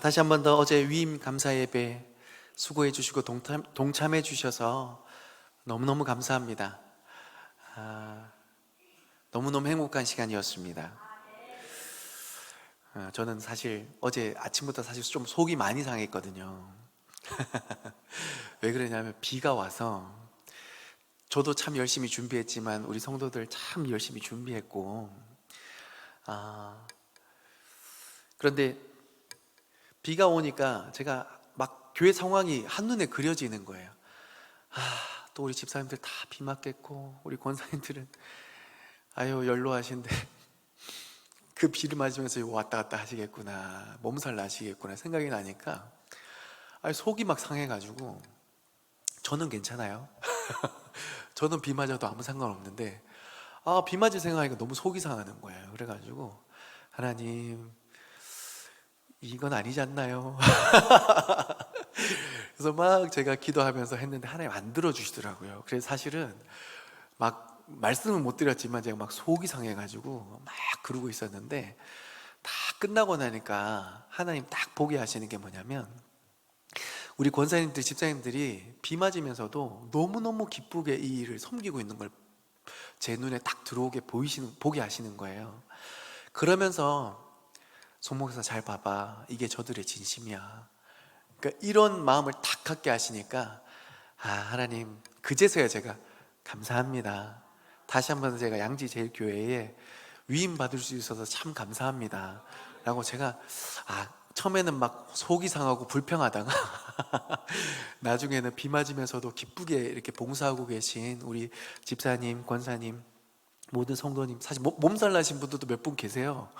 다시 한 번 더 어제 위임 감사 예배 수고해 주시고 동참해 주셔서 너무너무 감사합니다. 너무너무 행복한 시간이었습니다. 저는 사실 어제 아침부터 사실 좀 속이 많이 상했거든요. 왜 그러냐면 비가 와서 저도 참 열심히 준비했지만 우리 성도들 참 열심히 준비했고 그런데 비가 오니까 제가 막 교회 상황이 한눈에 그려지는 거예요. 또 우리 집사님들 다 비 맞겠고 우리 권사님들은 아유 연로하신데 그 비를 맞으면서 왔다 갔다 하시겠구나, 몸살 나시겠구나 생각이 나니까 속이 막 상해가지고. 저는 괜찮아요. 저는 비 맞아도 아무 상관없는데 비 맞을 생각하니까 너무 속이 상하는 거예요. 그래가지고 하나님 이건 아니지 않나요? 그래서 막 제가 기도하면서 했는데 하나님 안 들어주시더라고요. 그래서 사실은 막 말씀은 못 드렸지만 제가 막 속이 상해가지고 막 그러고 있었는데, 다 끝나고 나니까 하나님 딱 보게 하시는 게 뭐냐면 우리 권사님들, 집사님들이 비 맞으면서도 너무너무 기쁘게 이 일을 섬기고 있는 걸 제 눈에 딱 들어오게 보게 하시는 거예요. 그러면서 손목에서 잘 봐봐, 이게 저들의 진심이야. 그러니까 이런 마음을 딱 갖게 하시니까 하나님, 그제서야 제가 감사합니다. 다시 한번 제가 양지제일교회에 위임 받을 수 있어서 참 감사합니다 라고 제가 처음에는 막 속이 상하고 불평하다가 나중에는 비 맞으면서도 기쁘게 이렇게 봉사하고 계신 우리 집사님, 권사님, 모든 성도님, 사실 몸살 나신 분들도 몇 분 계세요.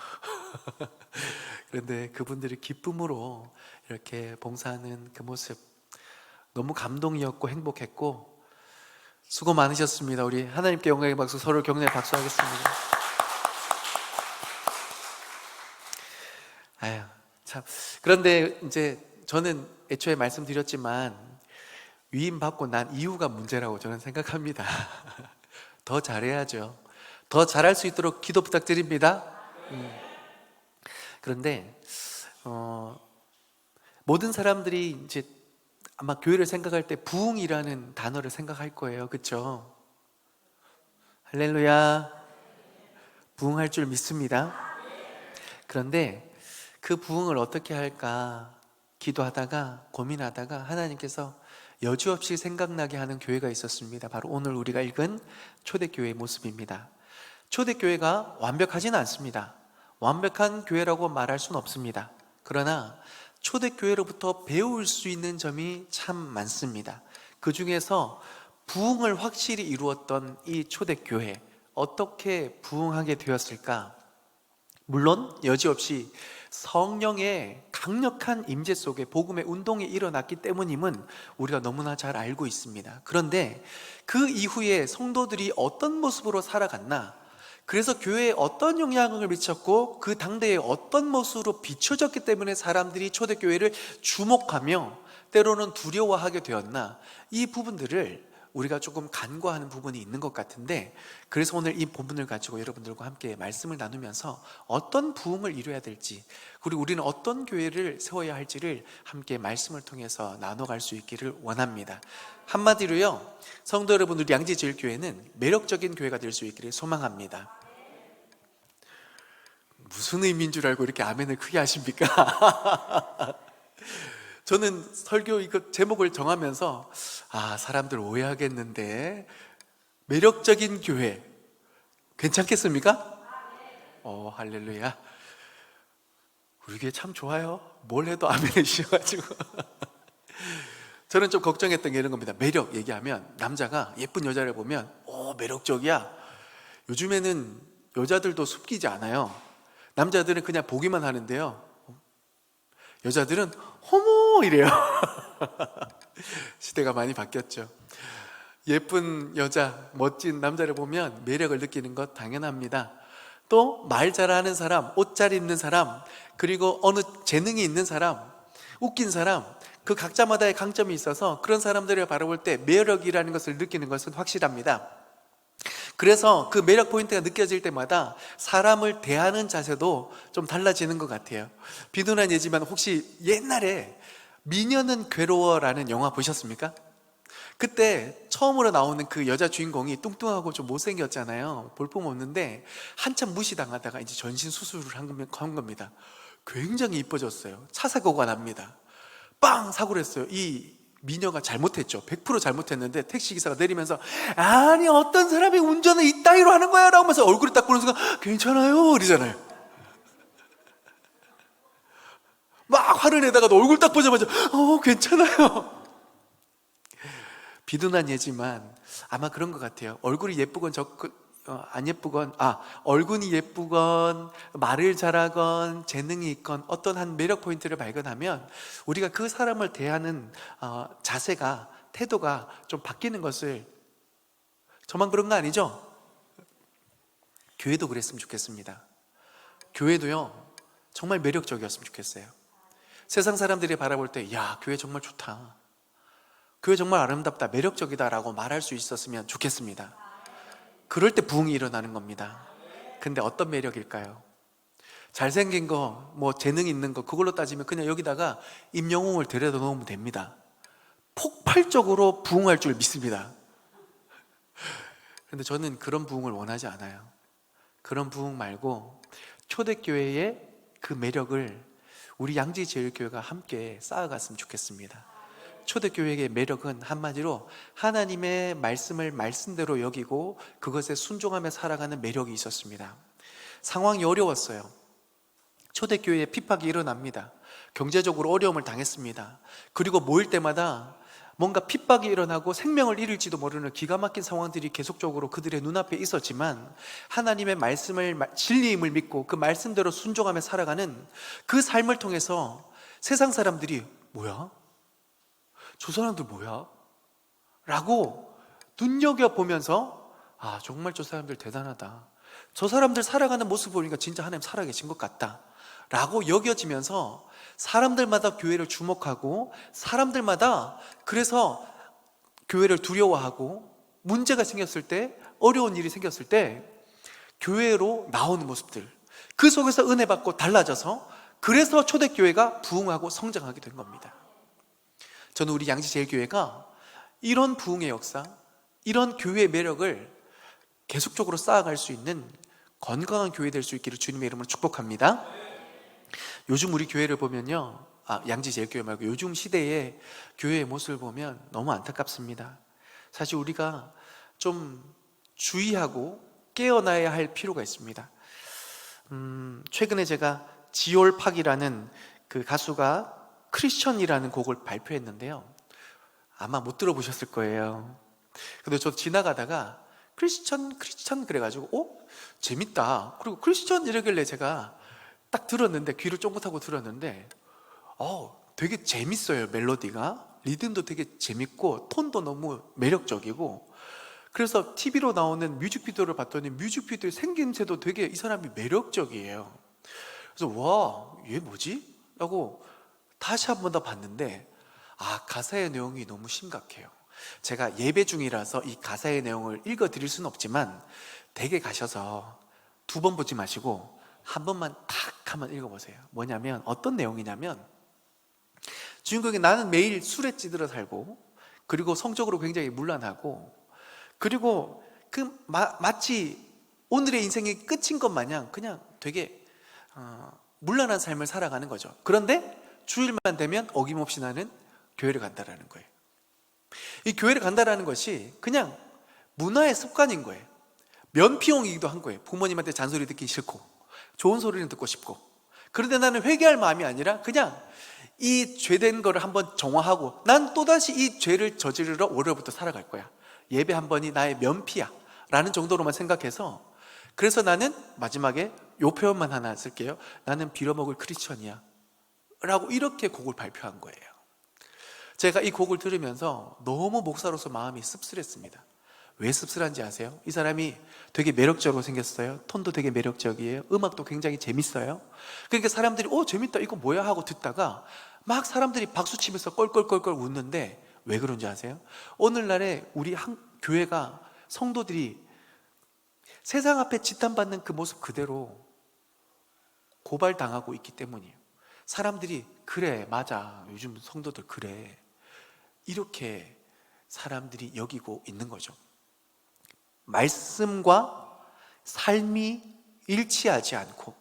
그런데 그분들이 기쁨으로 이렇게 봉사하는 그 모습 너무 감동이었고 행복했고, 수고 많으셨습니다. 우리 하나님께 영광의 박수, 서로 격려의 박수 하겠습니다. 참. 그런데 이제 저는 애초에 말씀드렸지만 위임 받고 난 이유가 문제라고 저는 생각합니다. 더 잘해야죠. 더 잘할 수 있도록 기도 부탁드립니다. 그런데 모든 사람들이 이제 아마 교회를 생각할 때 부흥이라는 단어를 생각할 거예요. 그렇죠? 할렐루야. 부흥할 줄 믿습니다. 그런데 그 부흥을 어떻게 할까 기도하다가 고민하다가 하나님께서 여지없이 생각나게 하는 교회가 있었습니다. 바로 오늘 우리가 읽은 초대교회의 모습입니다. 초대교회가 완벽하지는 않습니다. 완벽한 교회라고 말할 수는 없습니다. 그러나 초대교회로부터 배울 수 있는 점이 참 많습니다. 그 중에서 부흥을 확실히 이루었던 이 초대교회, 어떻게 부흥하게 되었을까? 물론 여지없이 성령의 강력한 임재 속에 복음의 운동이 일어났기 때문임은 우리가 너무나 잘 알고 있습니다. 그런데 그 이후에 성도들이 어떤 모습으로 살아갔나, 그래서 교회에 어떤 영향을 미쳤고 그 당대에 어떤 모습으로 비춰졌기 때문에 사람들이 초대교회를 주목하며 때로는 두려워하게 되었나, 이 부분들을 우리가 조금 간과하는 부분이 있는 것 같은데, 그래서 오늘 이 본문을 가지고 여러분들과 함께 말씀을 나누면서 어떤 부흥을 이루어야 될지, 그리고 우리는 어떤 교회를 세워야 할지를 함께 말씀을 통해서 나눠갈 수 있기를 원합니다. 한마디로요, 성도 여러분, 우리 양지제일교회는 매력적인 교회가 될 수 있기를 소망합니다. 무슨 의미인 줄 알고 이렇게 아멘을 크게 하십니까? 저는 설교 이거 제목을 정하면서 사람들 오해하겠는데 매력적인 교회 괜찮겠습니까? 할렐루야. 우리 교회 참 좋아요. 뭘 해도 아멘 해주셔가지고 저는 좀 걱정했던 게 이런 겁니다. 매력 얘기하면 남자가 예쁜 여자를 보면 매력적이야. 요즘에는 여자들도 숨기지 않아요. 남자들은 그냥 보기만 하는데요, 여자들은 어머 이래요. 시대가 많이 바뀌었죠. 예쁜 여자, 멋진 남자를 보면 매력을 느끼는 것 당연합니다. 또 말 잘하는 사람, 옷 잘 입는 사람, 그리고 어느 재능이 있는 사람, 웃긴 사람, 그 각자마다의 강점이 있어서 그런 사람들을 바라볼 때 매력이라는 것을 느끼는 것은 확실합니다. 그래서 그 매력 포인트가 느껴질 때마다 사람을 대하는 자세도 좀 달라지는 것 같아요. 비둔한 예지만 혹시 옛날에 미녀는 괴로워라는 영화 보셨습니까? 그때 처음으로 나오는 그 여자 주인공이 뚱뚱하고 좀 못생겼잖아요. 볼품없는데 한참 무시당하다가 이제 전신 수술을 한 겁니다. 굉장히 이뻐졌어요. 차 사고가 납니다. 빵! 사고를 했어요. 이 미녀가 잘못했죠. 100% 잘못했는데 택시기사가 내리면서 아니 어떤 사람이 운전을 이따위로 하는 거야 라고 하면서 얼굴이 딱 보는 순간 괜찮아요 그러잖아요. 막 화를 내다가도 얼굴 딱 보자마자 괜찮아요. 비둔한 예지만 아마 그런 것 같아요. 얼굴이 예쁘건 안 예쁘건 얼굴이 예쁘건 말을 잘하건 재능이 있건 어떤 한 매력 포인트를 발견하면 우리가 그 사람을 대하는 자세가 태도가 좀 바뀌는 것을 저만 그런 거 아니죠? 교회도 그랬으면 좋겠습니다. 교회도요 정말 매력적이었으면 좋겠어요. 세상 사람들이 바라볼 때 야 교회 정말 좋다, 교회 정말 아름답다, 매력적이다 라고 말할 수 있었으면 좋겠습니다. 그럴 때 부흥이 일어나는 겁니다. 근데 어떤 매력일까요? 잘생긴 거, 뭐 재능 있는 거 그걸로 따지면 그냥 여기다가 임영웅을 데려다 놓으면 됩니다. 폭발적으로 부흥할 줄 믿습니다. 그런데 저는 그런 부흥을 원하지 않아요. 그런 부흥 말고 초대교회의 그 매력을 우리 양지제일교회가 함께 쌓아갔으면 좋겠습니다. 초대교회의 매력은 한마디로 하나님의 말씀을 말씀대로 여기고 그것에 순종하며 살아가는 매력이 있었습니다. 상황이 어려웠어요. 초대교회에 핍박이 일어납니다. 경제적으로 어려움을 당했습니다. 그리고 모일 때마다 뭔가 핍박이 일어나고 생명을 잃을지도 모르는 기가 막힌 상황들이 계속적으로 그들의 눈앞에 있었지만 하나님의 말씀을 진리임을 믿고 그 말씀대로 순종하며 살아가는 그 삶을 통해서 세상 사람들이 뭐야? 저 사람들 뭐야? 라고 눈여겨보면서 정말 저 사람들 대단하다, 저 사람들 살아가는 모습 보니까 진짜 하나님 살아계신 것 같다 라고 여겨지면서 사람들마다 교회를 주목하고 사람들마다 그래서 교회를 두려워하고 문제가 생겼을 때, 어려운 일이 생겼을 때 교회로 나오는 모습들, 그 속에서 은혜 받고 달라져서 그래서 초대교회가 부흥하고 성장하게 된 겁니다. 저는 우리 양지제일교회가 이런 부흥의 역사, 이런 교회의 매력을 계속적으로 쌓아갈 수 있는 건강한 교회 될 수 있기를 주님의 이름으로 축복합니다. 요즘 우리 교회를 보면요, 양지제일교회 말고 요즘 시대의 교회의 모습을 보면 너무 안타깝습니다. 사실 우리가 좀 주의하고 깨어나야 할 필요가 있습니다. 최근에 제가 지올팍이라는 그 가수가 크리스천이라는 곡을 발표했는데요, 아마 못 들어보셨을 거예요. 근데 저 지나가다가 크리스천 그래가지고 재밌다, 그리고 크리스천 이러길래 제가 딱 들었는데, 귀를 쫑긋하고 들었는데 되게 재밌어요. 멜로디가, 리듬도 되게 재밌고 톤도 너무 매력적이고, 그래서 TV로 나오는 뮤직비디오를 봤더니 뮤직비디오의 생김새도 되게 이 사람이 매력적이에요. 그래서 와, 얘 뭐지? 라고 다시 한 번 더 봤는데 가사의 내용이 너무 심각해요. 제가 예배 중이라서 이 가사의 내용을 읽어드릴 수는 없지만 댁에 가셔서 두 번 보지 마시고 한 번만 탁 한번 읽어보세요. 뭐냐면, 어떤 내용이냐면, 주인공이 나는 매일 술에 찌들어 살고, 그리고 성적으로 굉장히 문란하고, 그리고 마치 오늘의 인생이 끝인 것 마냥 그냥 되게 문란한 삶을 살아가는 거죠. 그런데 주일만 되면 어김없이 나는 교회를 간다라는 거예요. 이 교회를 간다라는 것이 그냥 문화의 습관인 거예요. 면피용이기도 한 거예요. 부모님한테 잔소리 듣기 싫고 좋은 소리는 듣고 싶고. 그런데 나는 회개할 마음이 아니라 그냥 이 죄된 거를 한번 정화하고 난 또다시 이 죄를 저지르러 월요일부터 살아갈 거야. 예배 한 번이 나의 면피야 라는 정도로만 생각해서, 그래서 나는 마지막에 요 표현만 하나 쓸게요. 나는 빌어먹을 크리스천이야 라고 이렇게 곡을 발표한 거예요. 제가 이 곡을 들으면서 너무 목사로서 마음이 씁쓸했습니다. 왜 씁쓸한지 아세요? 이 사람이 되게 매력적으로 생겼어요. 톤도 되게 매력적이에요. 음악도 굉장히 재밌어요. 그러니까 사람들이 재밌다, 이거 뭐야 하고 듣다가 막 사람들이 박수치면서 껄껄껄껄 웃는데 왜 그런지 아세요? 오늘날에 우리 교회가 성도들이 세상 앞에 지탄받는 그 모습 그대로 고발당하고 있기 때문이에요. 사람들이 그래, 맞아, 요즘 성도들 그래, 이렇게 사람들이 여기고 있는 거죠. 말씀과 삶이 일치하지 않고,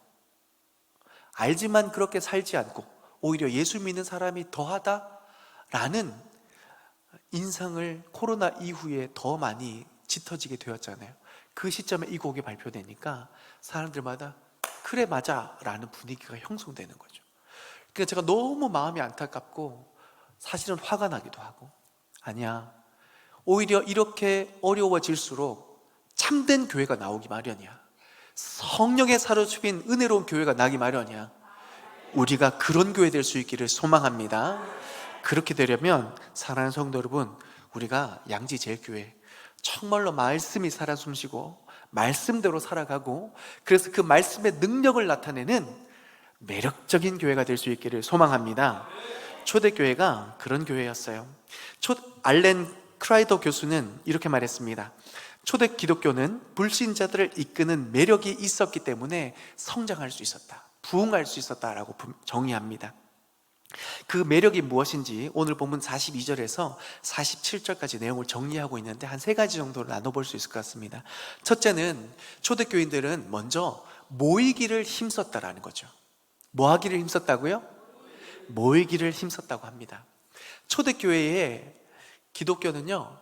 알지만 그렇게 살지 않고 오히려 예수 믿는 사람이 더하다라는 인상을 코로나 이후에 더 많이 짙어지게 되었잖아요. 그 시점에 이 곡이 발표되니까 사람들마다 그래, 맞아 라는 분위기가 형성되는 거죠. 그러니까 제가 너무 마음이 안타깝고 사실은 화가 나기도 하고, 아니야, 오히려 이렇게 어려워질수록 참된 교회가 나오기 마련이야. 성령의 사로잡힌 은혜로운 교회가 나기 마련이야. 우리가 그런 교회 될 수 있기를 소망합니다. 그렇게 되려면 사랑하는 성도 여러분, 우리가 양지제일교회 정말로 말씀이 살아 숨쉬고 말씀대로 살아가고, 그래서 그 말씀의 능력을 나타내는 매력적인 교회가 될 수 있기를 소망합니다. 초대교회가 그런 교회였어요. 알렌 크라이더 교수는 이렇게 말했습니다. 초대 기독교는 불신자들을 이끄는 매력이 있었기 때문에 성장할 수 있었다, 부흥할 수 있었다라고 정의합니다. 그 매력이 무엇인지 오늘 본문 42절에서 47절까지 내용을 정리하고 있는데 한 세 가지 정도로 나눠볼 수 있을 것 같습니다. 첫째는 초대교인들은 먼저 모이기를 힘썼다라는 거죠. 뭐 하기를 힘썼다고요? 모이기를 힘썼다고 합니다. 초대교회의 기독교는요,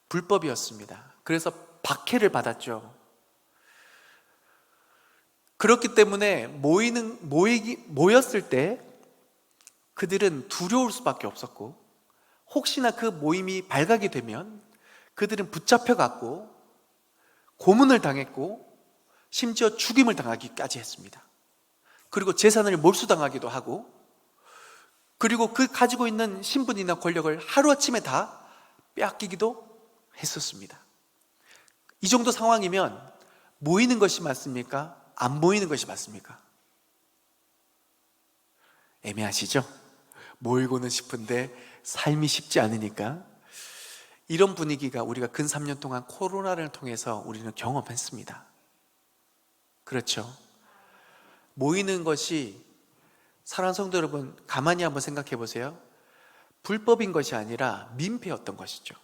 불법이었습니다. 그래서 박해를 받았죠. 그렇기 때문에 모였을 때 그들은 두려울 수밖에 없었고, 혹시나 그 모임이 발각이 되면 그들은 붙잡혀갔고 고문을 당했고 심지어 죽임을 당하기까지 했습니다. 그리고 재산을 몰수당하기도 하고, 그리고 그 가지고 있는 신분이나 권력을 하루아침에 다 빼앗기기도 했었습니다. 이 정도 상황이면 모이는 것이 맞습니까? 안 모이는 것이 맞습니까? 애매하시죠? 모이고는 싶은데 삶이 쉽지 않으니까. 이런 분위기가 우리가 근 3년 동안 코로나를 통해서 우리는 경험했습니다. 그렇죠? 모이는 것이, 사랑하는 성도 여러분, 가만히 한번 생각해 보세요. 불법인 것이 아니라 민폐였던 것이죠.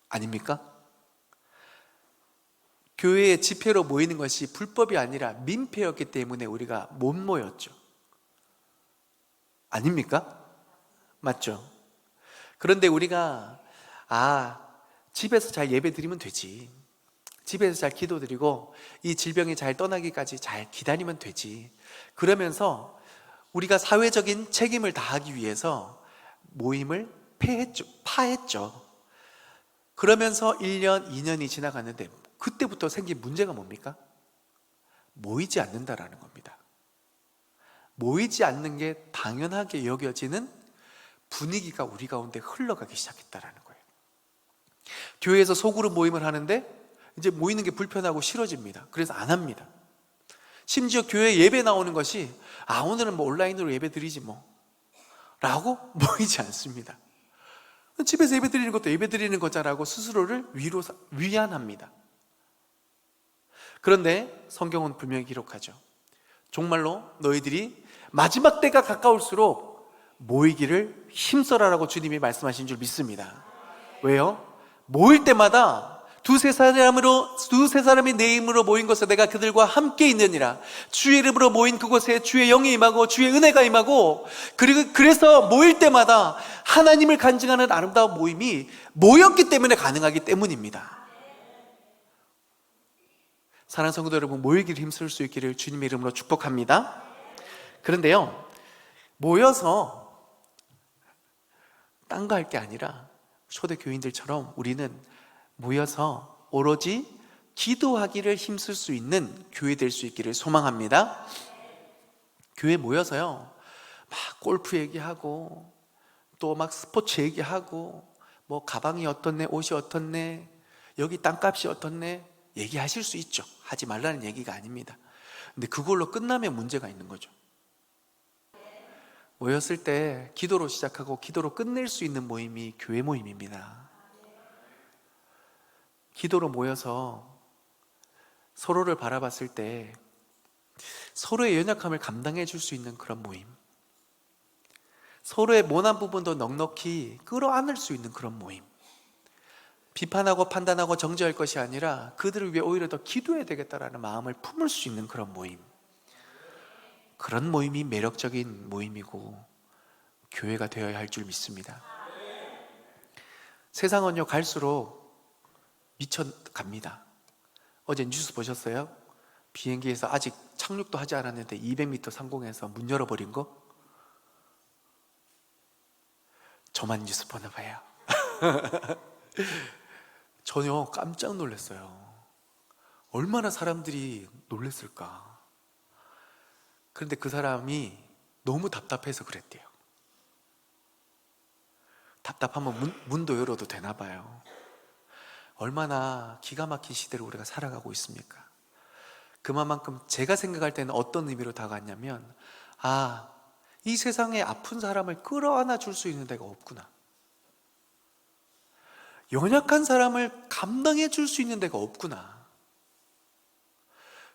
아닙니까? 교회의 집회로 모이는 것이 불법이 아니라 민폐였기 때문에 우리가 못 모였죠. 아닙니까? 맞죠? 그런데 우리가 집에서 잘 예배 드리면 되지, 집에서 잘 기도 드리고 이 질병이 잘 떠나기까지 잘 기다리면 되지, 그러면서 우리가 사회적인 책임을 다하기 위해서 모임을 파했죠. 그러면서 1년, 2년이 지나갔는데 그때부터 생긴 문제가 뭡니까? 모이지 않는다라는 겁니다. 모이지 않는 게 당연하게 여겨지는 분위기가 우리 가운데 흘러가기 시작했다라는 거예요. 교회에서 소그룹 모임을 하는데 이제 모이는 게 불편하고 싫어집니다. 그래서 안 합니다. 심지어 교회 예배 나오는 것이 오늘은 뭐 온라인으로 예배 드리지 뭐 라고 모이지 않습니다. 집에서 예배 드리는 것도 예배 드리는 거자라고 스스로를 위안합니다. 그런데 성경은 분명히 기록하죠. 정말로 너희들이 마지막 때가 가까울수록 모이기를 힘써라라고 주님이 말씀하신 줄 믿습니다. 왜요? 모일 때마다 두세 사람이 내 이름으로 모인 곳에 내가 그들과 함께 있느니라. 주의 이름으로 모인 그곳에 주의 영이 임하고 주의 은혜가 임하고, 그리고 그래서 모일 때마다 하나님을 간증하는 아름다운 모임이 모였기 때문에 가능하기 때문입니다. 사랑하는 성도 여러분, 모이기를 힘쓸 수 있기를 주님의 이름으로 축복합니다. 그런데요, 모여서 딴 거 할 게 아니라 초대교인들처럼 우리는 모여서 오로지 기도하기를 힘쓸 수 있는 교회 될 수 있기를 소망합니다. 교회 모여서요, 막 골프 얘기하고 또 막 스포츠 얘기하고 뭐 가방이 어떻네, 옷이 어떻네, 여기 땅값이 어떻네 얘기하실 수 있죠. 하지 말라는 얘기가 아닙니다. 근데 그걸로 끝나면 문제가 있는 거죠. 모였을 때 기도로 시작하고 기도로 끝낼 수 있는 모임이 교회 모임입니다. 기도로 모여서 서로를 바라봤을 때 서로의 연약함을 감당해 줄 수 있는 그런 모임, 서로의 모난 부분도 넉넉히 끌어안을 수 있는 그런 모임, 비판하고 판단하고 정죄할 것이 아니라 그들을 위해 오히려 더 기도해야 되겠다라는 마음을 품을 수 있는 그런 모임, 그런 모임이 매력적인 모임이고 교회가 되어야 할 줄 믿습니다. 세상은요 갈수록 미쳐갑니다. 어제 뉴스 보셨어요? 비행기에서 아직 착륙도 하지 않았는데 200m 상공에서 문 열어버린 거? 저만 뉴스 보나 봐요. 전혀 깜짝 놀랐어요. 얼마나 사람들이 놀랐을까. 그런데 그 사람이 너무 답답해서 그랬대요. 답답하면 문도 열어도 되나 봐요. 얼마나 기가 막힌 시대를 우리가 살아가고 있습니까? 그만큼 제가 생각할 때는 어떤 의미로 다가왔냐면, 이 세상에 아픈 사람을 끌어안아 줄 수 있는 데가 없구나. 연약한 사람을 감당해 줄 수 있는 데가 없구나.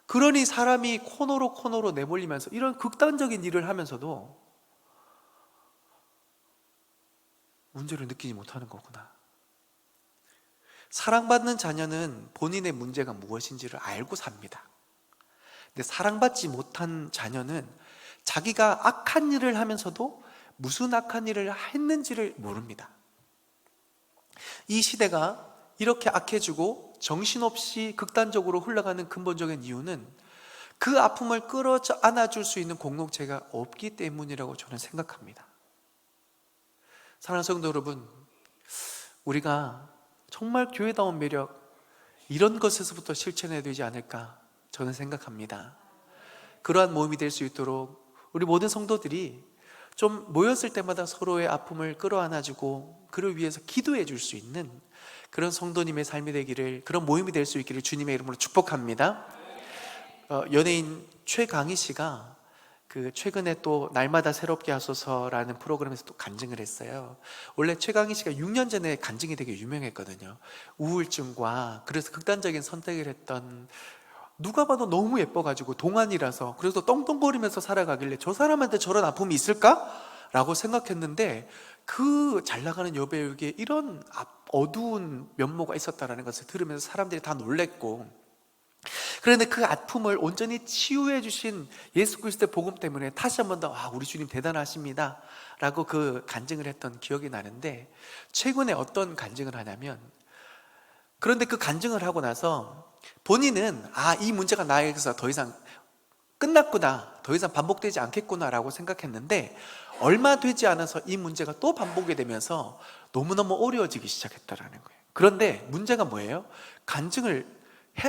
그러니 사람이 코너로 내몰리면서 이런 극단적인 일을 하면서도 문제를 느끼지 못하는 거구나. 사랑받는 자녀는 본인의 문제가 무엇인지를 알고 삽니다. 근데 사랑받지 못한 자녀는 자기가 악한 일을 하면서도 무슨 악한 일을 했는지를 모릅니다. 이 시대가 이렇게 악해지고 정신없이 극단적으로 흘러가는 근본적인 이유는 그 아픔을 끌어안아줄 수 있는 공동체가 없기 때문이라고 저는 생각합니다. 사랑하는 성도 여러분, 우리가 정말 교회다운 매력, 이런 것에서부터 실천해야 되지 않을까 저는 생각합니다. 그러한 모임이 될 수 있도록 우리 모든 성도들이 좀 모였을 때마다 서로의 아픔을 끌어안아주고 그를 위해서 기도해 줄 수 있는 그런 성도님의 삶이 되기를, 그런 모임이 될 수 있기를 주님의 이름으로 축복합니다. 연예인 최강희 씨가 최근에 또 날마다 새롭게 하소서라는 프로그램에서 또 간증을 했어요. 원래 최강희 씨가 6년 전에 간증이 되게 유명했거든요. 우울증과, 그래서 극단적인 선택을 했던, 누가 봐도 너무 예뻐가지고 동안이라서, 그래서 떵떵거리면서 살아가길래 저 사람한테 저런 아픔이 있을까? 라고 생각했는데, 그 잘 나가는 여배우에게 이런 어두운 면모가 있었다는 것을 들으면서 사람들이 다 놀랬고, 그런데 그 아픔을 온전히 치유해 주신 예수 그리스도의 복음 때문에 다시 한 번 더 우리 주님 대단하십니다 라고 그 간증을 했던 기억이 나는데, 최근에 어떤 간증을 하냐면, 그런데 그 간증을 하고 나서 본인은 이 문제가 나에게서 더 이상 끝났구나, 더 이상 반복되지 않겠구나 라고 생각했는데, 얼마 되지 않아서 이 문제가 또 반복이 되면서 너무너무 어려워지기 시작했다라는 거예요. 그런데 문제가 뭐예요? 간증을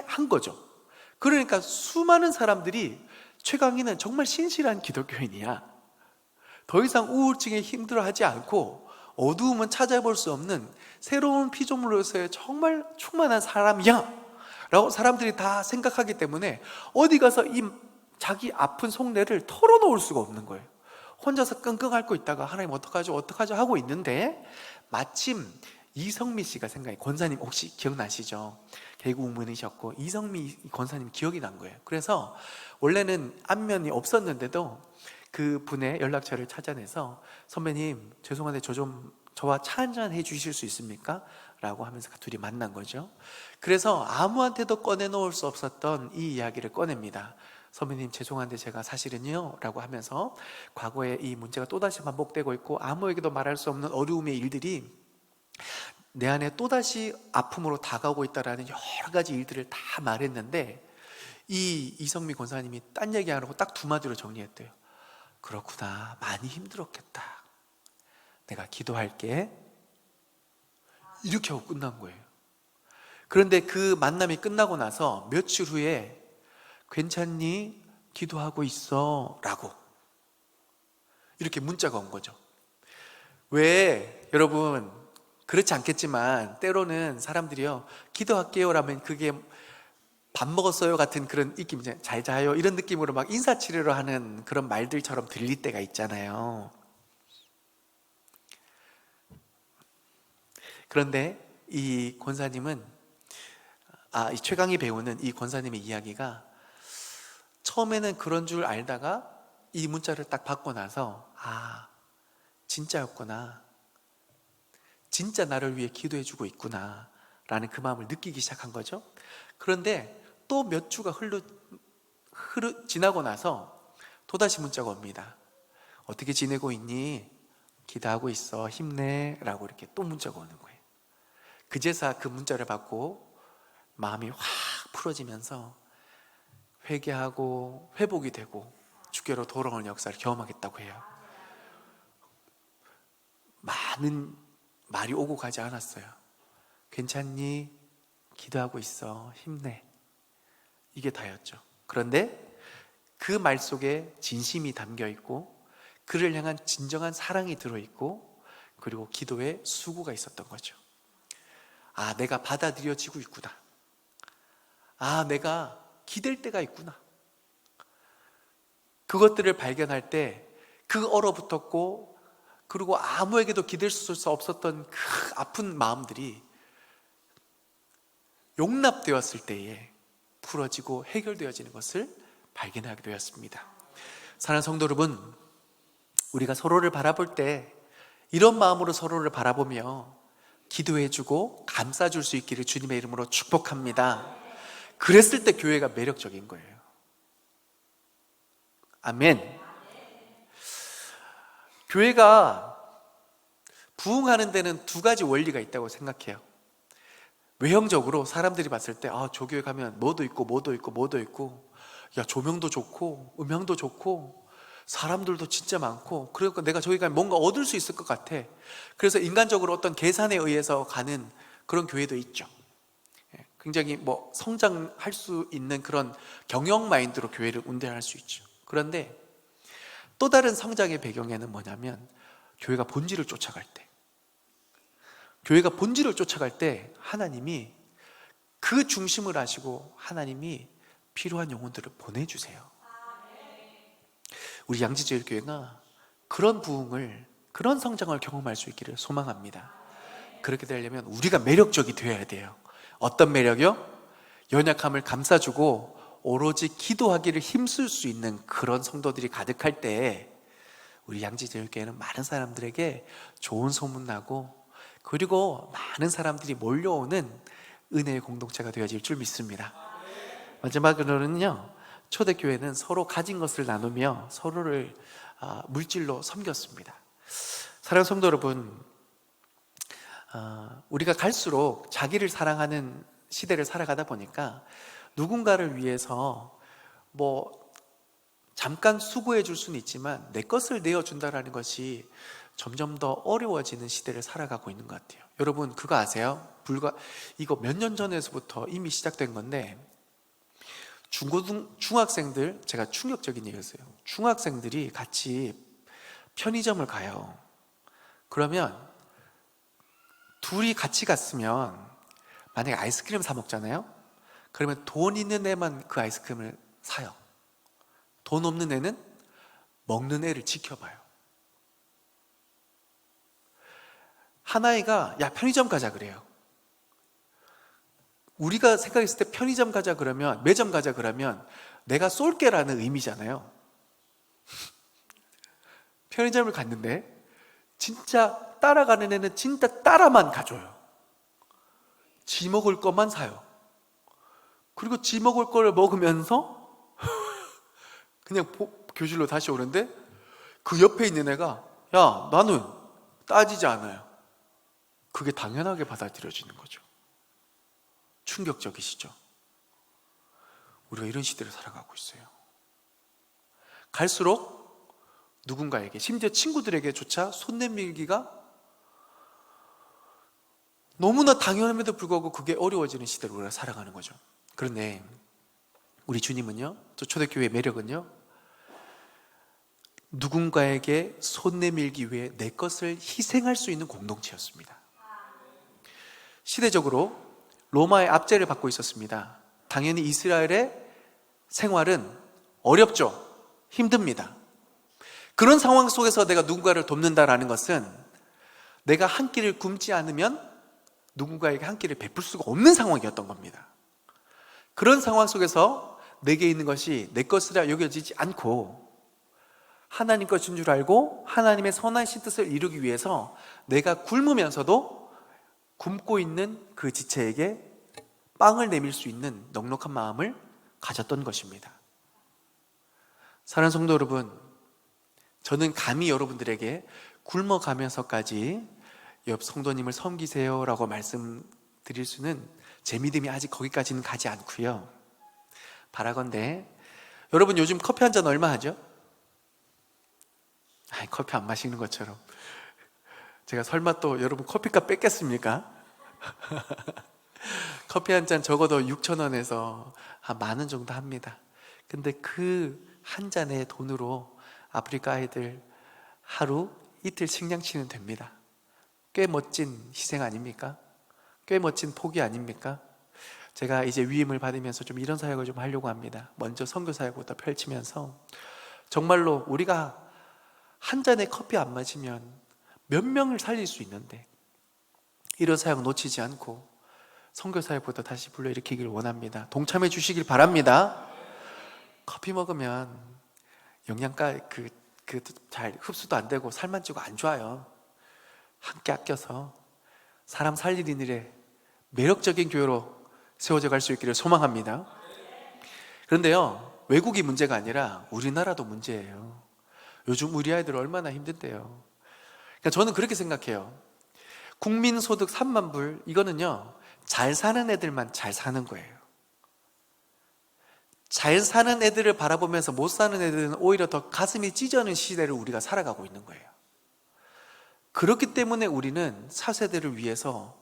한 거죠. 그러니까 수많은 사람들이 최강희는 정말 신실한 기독교인이야, 더 이상 우울증에 힘들어하지 않고 어두움은 찾아볼 수 없는 새로운 피조물로서의 정말 충만한 사람이야 라고 사람들이 다 생각하기 때문에 어디 가서 이 자기 아픈 속내를 털어놓을 수가 없는 거예요. 혼자서 끙끙 앓고 있다가 하나님 어떡하죠 하고 있는데, 마침 이성미 씨가 생각이, 권사님 혹시 기억나시죠? 개그우먼이셨고 이성미 권사님 기억이 난 거예요. 그래서 원래는 안면이 없었는데도 그 분의 연락처를 찾아내서, 선배님 죄송한데 저와 차 한잔 해주실 수 있습니까? 라고 하면서 둘이 만난 거죠. 그래서 아무한테도 꺼내놓을 수 없었던 이 이야기를 꺼냅니다. 선배님 죄송한데 제가 사실은요 라고 하면서, 과거에 이 문제가 또다시 반복되고 있고 아무에게도 말할 수 없는 어려움의 일들이 내 안에 또다시 아픔으로 다가오고 있다라는 여러 가지 일들을 다 말했는데, 이 이성미 권사님이 딴 얘기 안 하고 딱 두 마디로 정리했대요. 그렇구나, 많이 힘들었겠다, 내가 기도할게, 이렇게 하고 끝난 거예요. 그런데 그 만남이 끝나고 나서 며칠 후에 괜찮니? 기도하고 있어 라고 이렇게 문자가 온 거죠. 왜 여러분, 그렇지 않겠지만 때로는 사람들이요, 기도할게요 라면 그게 밥 먹었어요 같은 그런 느낌, 잘 자요 이런 느낌으로 막 인사치레로 하는 그런 말들처럼 들릴 때가 있잖아요. 그런데 이 권사님은 이 최강희 배우는 이 권사님의 이야기가 처음에는 그런 줄 알다가 이 문자를 딱 받고 나서 진짜였구나, 진짜 나를 위해 기도해주고 있구나 라는 그 마음을 느끼기 시작한 거죠. 그런데 또 몇 주가 지나고 나서 또다시 문자가 옵니다. 어떻게 지내고 있니? 기도하고 있어, 힘내 라고 이렇게 또 문자가 오는 거예요. 그제서 그 문자를 받고 마음이 확 풀어지면서 회개하고 회복이 되고 주께로 돌아오는 역사를 경험하겠다고 해요. 많은 말이 오고 가지 않았어요. 괜찮니? 기도하고 있어, 힘내, 이게 다였죠. 그런데 그 말 속에 진심이 담겨 있고 그를 향한 진정한 사랑이 들어있고 그리고 기도의 수고가 있었던 거죠. 내가 받아들여지고 있구나, 내가 기댈 때가 있구나. 그것들을 발견할 때 그 얼어붙었고 그리고 아무에게도 기댈 수 없었던 그 아픈 마음들이 용납되었을 때에 풀어지고 해결되어지는 것을 발견하게 되었습니다. 사랑하는 성도 여러분, 우리가 서로를 바라볼 때 이런 마음으로 서로를 바라보며 기도해주고 감싸줄 수 있기를 주님의 이름으로 축복합니다. 그랬을 때 교회가 매력적인 거예요. 아멘. 교회가 부흥하는 데는 두 가지 원리가 있다고 생각해요. 외형적으로 사람들이 봤을 때 저 교회 가면 뭐도 있고 뭐도 있고 뭐도 있고, 야, 조명도 좋고 음향도 좋고 사람들도 진짜 많고, 그러니까 내가 저기 가면 뭔가 얻을 수 있을 것 같아. 그래서 인간적으로 어떤 계산에 의해서 가는 그런 교회도 있죠. 굉장히 성장할 수 있는 그런 경영 마인드로 교회를 운영할 수 있죠. 그런데 또 다른 성장의 배경에는 뭐냐면 교회가 본질을 쫓아갈 때, 교회가 본질을 쫓아갈 때 하나님이 그 중심을 하시고 하나님이 필요한 영혼들을 보내주세요. 우리 양지제일교회가 그런 부흥을, 그런 성장을 경험할 수 있기를 소망합니다. 그렇게 되려면 우리가 매력적이 되어야 돼요. 어떤 매력이요? 연약함을 감싸주고 오로지 기도하기를 힘쓸 수 있는 그런 성도들이 가득할 때 우리 양지제일교회는 많은 사람들에게 좋은 소문나고 그리고 많은 사람들이 몰려오는 은혜의 공동체가 되어질 줄 믿습니다. 마지막으로는요, 초대교회는 서로 가진 것을 나누며 서로를 물질로 섬겼습니다. 사랑하는 성도 여러분, 우리가 갈수록 자기를 사랑하는 시대를 살아가다 보니까 누군가를 위해서 잠깐 수고해 줄 수는 있지만 내 것을 내어준다는 것이 점점 더 어려워지는 시대를 살아가고 있는 것 같아요. 여러분 그거 아세요? 이거 몇 년 전에서부터 이미 시작된 건데, 중학생들, 제가 충격적인 얘기였어요. 중학생들이 같이 편의점을 가요. 그러면 둘이 같이 갔으면 만약에 아이스크림 사 먹잖아요. 그러면 돈 있는 애만 그 아이스크림을 사요. 돈 없는 애는 먹는 애를 지켜봐요. 하나이가 야 편의점 가자 그래요. 우리가 생각했을 때 편의점 가자 그러면, 매점 가자 그러면 내가 쏠게라는 의미잖아요. 편의점을 갔는데 진짜 따라가는 애는 진짜 따라만 가줘요. 지 먹을 것만 사요. 그리고 지 먹을 거를 먹으면서 그냥 교실로 다시 오는데 그 옆에 있는 애가 야 나는 따지지 않아요. 그게 당연하게 받아들여지는 거죠. 충격적이시죠? 우리가 이런 시대를 살아가고 있어요. 갈수록 누군가에게, 심지어 친구들에게조차 손 내밀기가 너무나 당연함에도 불구하고 그게 어려워지는 시대를 우리가 살아가는 거죠. 그런데 우리 주님은요, 또 초대교회의 매력은요, 누군가에게 손 내밀기 위해 내 것을 희생할 수 있는 공동체였습니다. 시대적으로 로마의 압제를 받고 있었습니다. 당연히 이스라엘의 생활은 어렵죠. 힘듭니다. 그런 상황 속에서 내가 누군가를 돕는다라는 것은 내가 한 끼를 굶지 않으면 누군가에게 한 끼를 베풀 수가 없는 상황이었던 겁니다. 그런 상황 속에서 내게 있는 것이 내 것이라 여겨지지 않고 하나님 것인 줄 알고 하나님의 선하신 뜻을 이루기 위해서 내가 굶으면서도 굶고 있는 그 지체에게 빵을 내밀 수 있는 넉넉한 마음을 가졌던 것입니다. 사랑하는 성도 여러분, 저는 감히 여러분들에게 굶어가면서까지 옆 성도님을 섬기세요라고 말씀드릴 수는 제 믿음이 아직 거기까지는 가지 않고요. 바라건대 여러분 요즘 커피 한 잔 얼마 하죠? 커피 안 마시는 것처럼 제가 설마 또 여러분 커피값 뺏겠습니까? 커피 한 잔 적어도 6,000원에서 한 10,000원 정도 합니다. 근데 그 한 잔의 돈으로 아프리카 아이들 하루 이틀 식량치는 됩니다. 꽤 멋진 희생 아닙니까? 꽤 멋진 포기 아닙니까? 제가 이제 위임을 받으면서 좀 이런 사역을 좀 하려고 합니다. 먼저 선교 사역부터 펼치면서 정말로 우리가 한 잔의 커피 안 마시면 몇 명을 살릴 수 있는데 이런 사역 놓치지 않고 선교 사역부터 다시 불러일으키길 원합니다. 동참해 주시길 바랍니다. 커피 먹으면 영양가 잘 흡수도 안 되고 살만 찌고 안 좋아요. 함께 아껴서 사람 살리는 일에 매력적인 교회로 세워져 갈 수 있기를 소망합니다. 그런데요, 외국이 문제가 아니라 우리나라도 문제예요. 요즘 우리 아이들 얼마나 힘든데요. 그러니까 저는 그렇게 생각해요. 국민소득 3만 불, 이거는요 잘 사는 애들만 잘 사는 거예요. 잘 사는 애들을 바라보면서 못 사는 애들은 오히려 더 가슴이 찢어지는 시대를 우리가 살아가고 있는 거예요. 그렇기 때문에 우리는 차세대를 위해서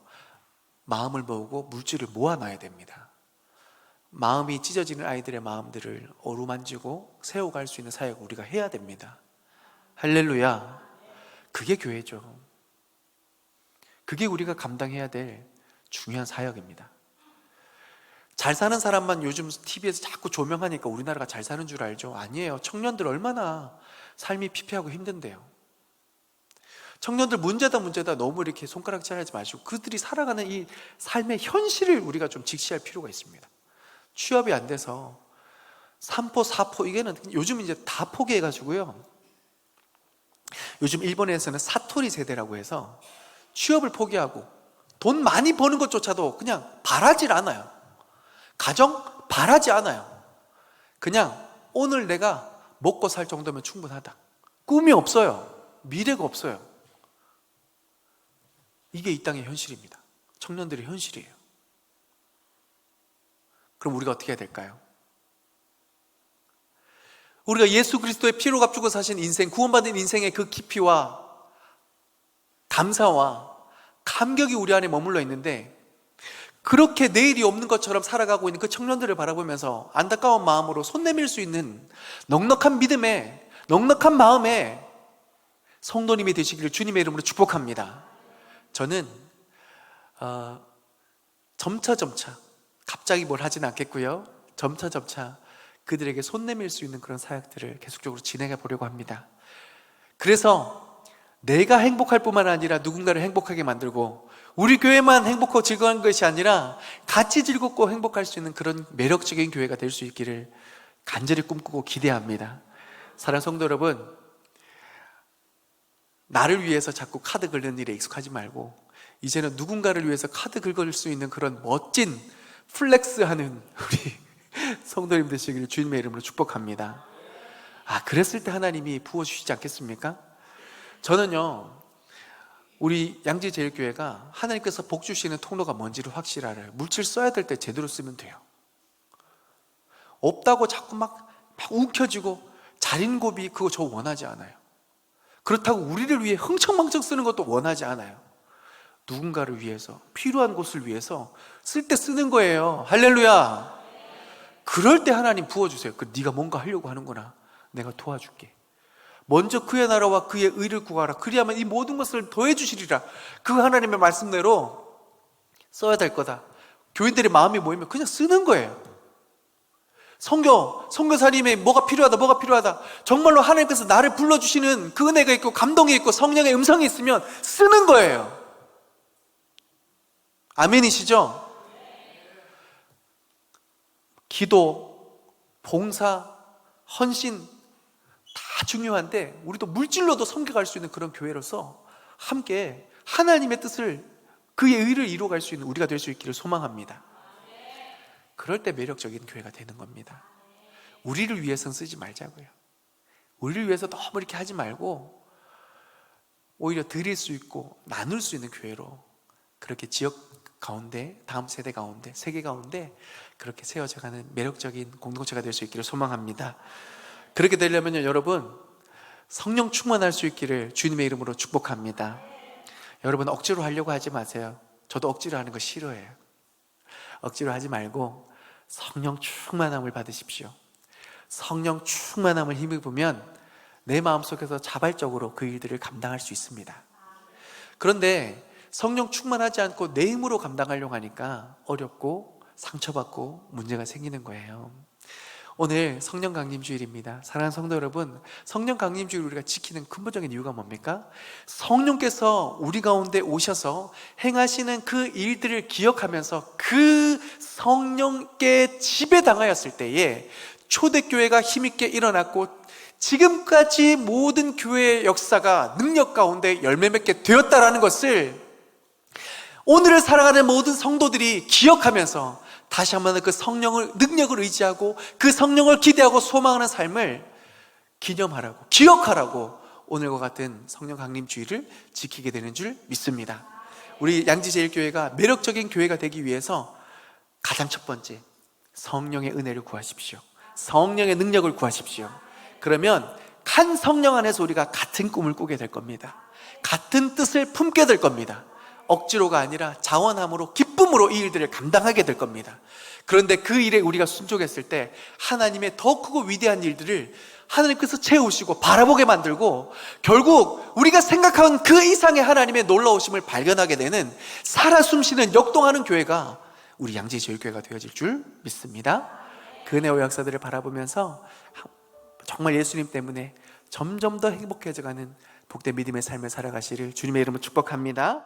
마음을 모으고 물질을 모아놔야 됩니다. 마음이 찢어지는 아이들의 마음들을 어루만지고 세워갈 수 있는 사역을 우리가 해야 됩니다. 할렐루야. 그게 교회죠. 그게 우리가 감당해야 될 중요한 사역입니다. 잘 사는 사람만 요즘 TV에서 자꾸 조명하니까 우리나라가 잘 사는 줄 알죠? 아니에요. 청년들 얼마나 삶이 피폐하고 힘든데요. 청년들 문제다 너무 이렇게 손가락질하지 마시고 그들이 살아가는 이 삶의 현실을 우리가 좀 직시할 필요가 있습니다. 취업이 안 돼서 3포, 4포, 이게는 요즘 이제 다 포기해가지고요. 요즘 일본에서는 사토리 세대라고 해서 취업을 포기하고 돈 많이 버는 것조차도 그냥 바라질 않아요. 가정 바라지 않아요. 그냥 오늘 내가 먹고 살 정도면 충분하다. 꿈이 없어요. 미래가 없어요. 이게 이 땅의 현실입니다. 청년들의 현실이에요. 그럼 우리가 어떻게 해야 될까요? 우리가 예수 그리스도의 피로 값주고 사신 인생, 구원받은 인생의 그 깊이와 감사와 감격이 우리 안에 머물러 있는데 그렇게 내일이 없는 것처럼 살아가고 있는 그 청년들을 바라보면서 안타까운 마음으로 손 내밀 수 있는 넉넉한 믿음에, 넉넉한 마음에 성도님이 되시기를 주님의 이름으로 축복합니다. 저는 점차 갑자기 뭘 하진 않겠고요, 점차 그들에게 손 내밀 수 있는 그런 사역들을 계속적으로 진행해 보려고 합니다. 그래서 내가 행복할 뿐만 아니라 누군가를 행복하게 만들고 우리 교회만 행복하고 즐거운 것이 아니라 같이 즐겁고 행복할 수 있는 그런 매력적인 교회가 될 수 있기를 간절히 꿈꾸고 기대합니다. 사랑하는 성도 여러분, 나를 위해서 자꾸 카드 긁는 일에 익숙하지 말고 이제는 누군가를 위해서 카드 긁을 수 있는 그런 멋진 플렉스하는 우리 성도님 되시기를 주님의 이름으로 축복합니다. 그랬을 때 하나님이 부어주시지 않겠습니까? 저는요, 우리 양지제일교회가 하나님께서 복 주시는 통로가 뭔지를 확실히 알아요. 물질 써야 될 때 제대로 쓰면 돼요. 없다고 자꾸 막 움켜쥐고 자린고비, 그거 저 원하지 않아요. 그렇다고 우리를 위해 흥청망청 쓰는 것도 원하지 않아요. 누군가를 위해서, 필요한 곳을 위해서 쓸 때 쓰는 거예요. 할렐루야. 그럴 때 하나님 부어주세요. 네가 뭔가 하려고 하는구나, 내가 도와줄게. 먼저 그의 나라와 그의 의를 구하라. 그리하면 이 모든 것을 더해 주시리라. 그 하나님의 말씀대로 써야 될 거다. 교인들의 마음이 모이면 그냥 쓰는 거예요. 선교사님의 뭐가 필요하다. 정말로 하나님께서 나를 불러주시는 그 은혜가 있고 감동이 있고 성령의 음성이 있으면 쓰는 거예요. 아멘이시죠? 기도, 봉사, 헌신 다 중요한데 우리도 물질로도 섬겨갈 수 있는 그런 교회로서 함께 하나님의 뜻을, 그의 의를 이루어갈 수 있는 우리가 될 수 있기를 소망합니다. 그럴 때 매력적인 교회가 되는 겁니다. 우리를 위해서는 쓰지 말자고요. 우리를 위해서 너무 이렇게 하지 말고 오히려 드릴 수 있고 나눌 수 있는 교회로, 그렇게 지역 가운데, 다음 세대 가운데, 세계 가운데 그렇게 세워져가는 매력적인 공동체가 될 수 있기를 소망합니다. 그렇게 되려면요, 여러분, 성령 충만할 수 있기를 주님의 이름으로 축복합니다. 여러분, 억지로 하려고 하지 마세요. 저도 억지로 하는 거 싫어해요. 억지로 하지 말고 성령 충만함을 받으십시오. 성령 충만함을 힘입으면 내 마음속에서 자발적으로 그 일들을 감당할 수 있습니다. 그런데 성령 충만하지 않고 내 힘으로 감당하려고 하니까 어렵고 상처받고 문제가 생기는 거예요. 오늘 성령 강림 주일입니다. 사랑하는 성도 여러분, 성령 강림 주일 우리가 지키는 근본적인 이유가 뭡니까? 성령께서 우리 가운데 오셔서 행하시는 그 일들을 기억하면서 그 성령께 지배당하였을 때에 초대교회가 힘있게 일어났고 지금까지 모든 교회의 역사가 능력 가운데 열매 맺게 되었다라는 것을 오늘을 살아가는 모든 성도들이 기억하면서 다시 한번 그 성령을, 능력을 의지하고 그 성령을 기대하고 소망하는 삶을 기념하라고, 기억하라고 오늘과 같은 성령 강림 주일을 지키게 되는 줄 믿습니다. 우리 양지제일교회가 매력적인 교회가 되기 위해서 가장 첫 번째, 성령의 은혜를 구하십시오. 성령의 능력을 구하십시오. 그러면 한 성령 안에서 우리가 같은 꿈을 꾸게 될 겁니다. 같은 뜻을 품게 될 겁니다. 억지로가 아니라 자원함으로, 기쁨으로 이 일들을 감당하게 될 겁니다. 그런데 그 일에 우리가 순종했을 때 하나님의 더 크고 위대한 일들을 하나님께서 채우시고 바라보게 만들고 결국 우리가 생각한 그 이상의 하나님의 놀라우심을 발견하게 되는 살아 숨쉬는 역동하는 교회가 우리 양지제일교회가 되어질 줄 믿습니다. 그 은혜와 역사들을 바라보면서 정말 예수님 때문에 점점 더 행복해져가는 복된 믿음의 삶을 살아가시를 주님의 이름으로 축복합니다.